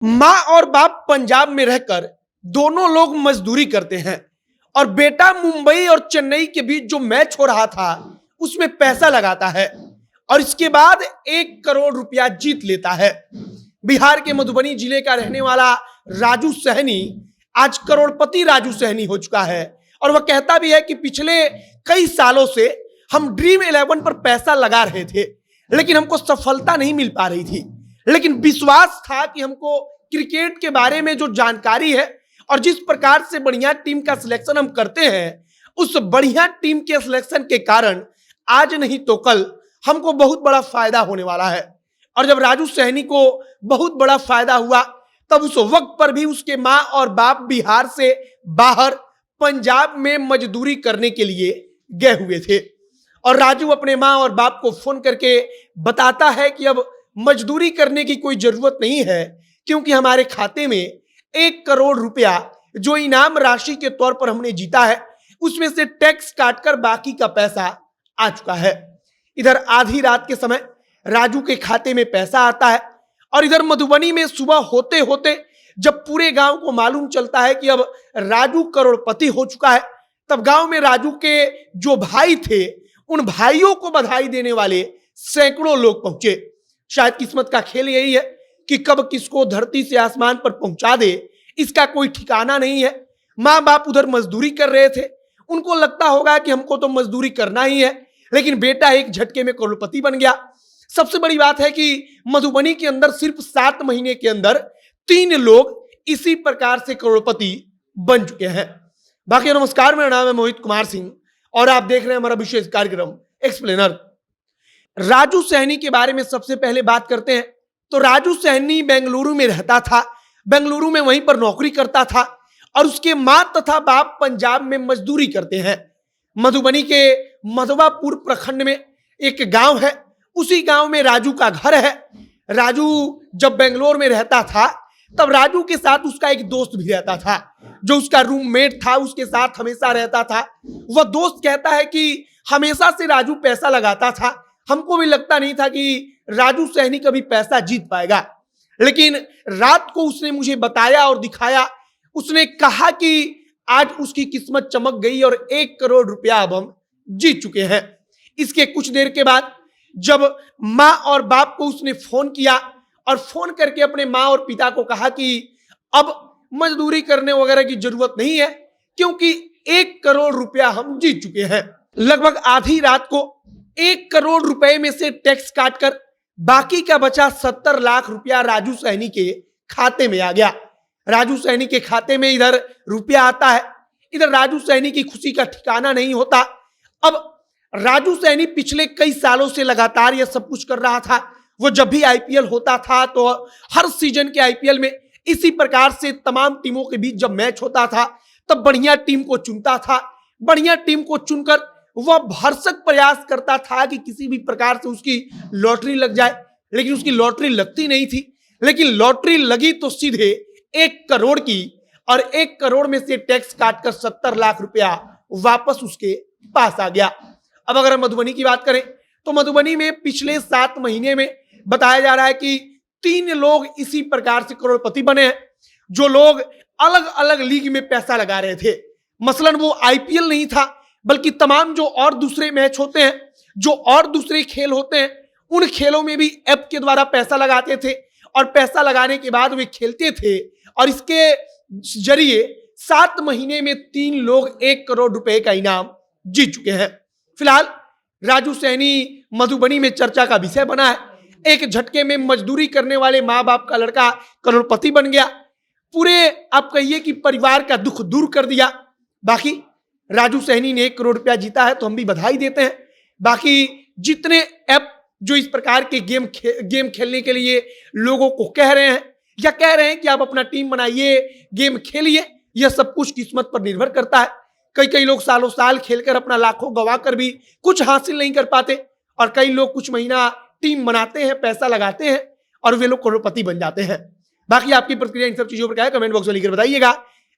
माँ और बाप पंजाब में रहकर दोनों लोग मजदूरी करते हैं और बेटा मुंबई और चेन्नई के बीच जो मैच हो रहा था उसमें पैसा लगाता है और इसके बाद 1 करोड़ रुपया जीत लेता है। बिहार के मधुबनी जिले का रहने वाला राजू सहनी आज करोड़पति राजू सहनी हो चुका है और वह कहता भी है कि पिछले कई सालों से हम ड्रीम 11 पर पैसा लगा रहे थे लेकिन हमको सफलता नहीं मिल पा रही थी, लेकिन विश्वास था कि हमको क्रिकेट के बारे में जो जानकारी है और जिस प्रकार से बढ़िया टीम का सिलेक्शन हम करते हैं उस बढ़िया टीम के सिलेक्शन के कारण आज नहीं तो कल हमको बहुत बड़ा फायदा होने वाला है। और जब राजू सहनी को बहुत बड़ा फायदा हुआ तब उस वक्त पर भी उसके माँ और बाप बिहार से बाहर पंजाब में मजदूरी करने के लिए गए हुए थे और राजू अपने माँ और बाप को फोन करके बताता है कि अब मजदूरी करने की कोई जरूरत नहीं है क्योंकि हमारे खाते में 1 करोड़ रुपया जो इनाम राशि के तौर पर हमने जीता है उसमें से टैक्स काटकर बाकी का पैसा आ चुका है। इधर आधी रात के समय राजू के खाते में पैसा आता है और इधर मधुबनी में सुबह होते होते जब पूरे गांव को मालूम चलता है कि अब राजू करोड़पति हो चुका है तब गांव में राजू के जो भाई थे उन भाइयों को बधाई देने वाले सैकड़ों लोग पहुंचे। शायद किस्मत का खेल यही है कि कब किसको धरती से आसमान पर पहुंचा दे इसका कोई ठिकाना नहीं है। माँ बाप उधर मजदूरी कर रहे थे, उनको लगता होगा कि हमको तो मजदूरी करना ही है, लेकिन बेटा एक झटके में करोड़पति बन गया। सबसे बड़ी बात है कि मधुबनी के अंदर सिर्फ 7 महीने के अंदर 3 लोग इसी प्रकार से करोड़पति बन चुके हैं। बाकी नमस्कार, मेरा नाम है मोहित कुमार सिंह और आप देख रहे हैं हमारा विशेष कार्यक्रम एक्सप्लेनर। राजू सहनी के बारे में सबसे पहले बात करते हैं तो राजू सहनी बेंगलुरु में रहता था, बेंगलुरु में वहीं पर नौकरी करता था और उसके मां तथा बाप पंजाब में मजदूरी करते हैं। मधुबनी के मधवापुर प्रखंड में एक गांव है, उसी गांव में राजू का घर है। राजू जब बेंगलोर में रहता था तब राजू के साथ उसका एक दोस्त भी रहता था जो उसका रूममेट था, उसके साथ हमेशा रहता था। वह दोस्त कहता है कि हमेशा से राजू पैसा लगाता था, हमको भी लगता नहीं था कि राजू सहनी कभी पैसा जीत पाएगा, लेकिन रात को उसने मुझे बताया और दिखाया। उसने कहा कि आज उसकी किस्मत चमक गई और 1 करोड़ रुपया अब हम जीत चुके हैं। इसके कुछ देर के बाद जब माँ और बाप को उसने फोन किया और फोन करके अपने माँ और पिता को कहा कि अब मजदूरी करने वगैरह की जरूरत नहीं है क्योंकि 1 करोड़ रुपया हम जीत चुके हैं। लगभग आधी रात को 1 करोड़ रुपए में से टैक्स काटकर बाकी का बचा 70 लाख रुपया राजू सहनी के खाते में आ गया। राजू सहनी के खाते में इधर रुपया आता है, इधर राजू सहनी की खुशी का ठिकाना नहीं होता। अब राजू सहनी पिछले कई सालों से लगातार यह सब कुछ कर रहा था। वो जब भी आईपीएल होता था तो हर सीजन के आईपीएल में इसी प्रकार से तमाम टीमों के बीच जब मैच होता था तब बढ़िया टीम को चुनता था। बढ़िया टीम को चुनकर वह भरसक प्रयास करता था कि किसी भी प्रकार से उसकी लॉटरी लग जाए, लेकिन उसकी लॉटरी लगती नहीं थी। लेकिन लॉटरी लगी तो सीधे 1 करोड़ की और 1 करोड़ में से टैक्स काटकर 70 लाख रुपया वापस उसके पास आ गया। अब अगर हम मधुबनी की बात करें तो मधुबनी में पिछले 7 महीने में बताया जा रहा है कि 3 लोग इसी प्रकार से करोड़पति बने हैं, जो लोग अलग अलग लीग में पैसा लगा रहे थे। मसलन वो आईपीएल नहीं था बल्कि तमाम जो और दूसरे मैच होते हैं, जो और दूसरे खेल होते हैं, उन खेलों में भी ऐप के द्वारा पैसा लगाते थे और पैसा लगाने के बाद वे खेलते थे और इसके जरिए 7 महीने में 3 लोग 1 करोड़ रुपए का इनाम जीत चुके हैं। फिलहाल राजू सहनी मधुबनी में चर्चा का विषय बना है। एक झटके में मजदूरी करने वाले माँ बाप का लड़का करोड़पति बन गया, पूरे आप कहिए कि परिवार का दुख दूर कर दिया। बाकी राजू सहनी ने 1 करोड़ रुपया जीता है तो हम भी बधाई देते हैं। बाकी जितने ऐप जो इस प्रकार के गेम खेलने के लिए लोगों को कह रहे हैं या कह रहे हैं कि आप अपना टीम बनाइए, गेम खेलिए, यह सब कुछ किस्मत पर निर्भर करता है। कई लोग सालों साल खेलकर अपना लाखों गवा कर भी कुछ हासिल नहीं कर पाते और कई लोग कुछ महीना टीम बनाते हैं, पैसा लगाते हैं और वे लोग करोड़पति बन जाते हैं। बाकी आपकी प्रतिक्रिया इन सब चीजों पर क्या है कमेंट बॉक्स में लिखकर बताइएगा।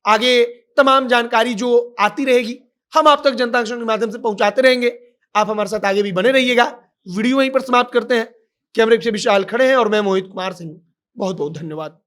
आगे तमाम जानकारी जो आती रहेगी हम आप तक जनता के माध्यम से पहुंचाते रहेंगे। आप हमारे साथ आगे भी बने रहिएगा। वीडियो वहीं पर समाप्त करते हैं। कैमरे से विशाल खड़े हैं और मैं मोहित कुमार सिंह। बहुत बहुत धन्यवाद।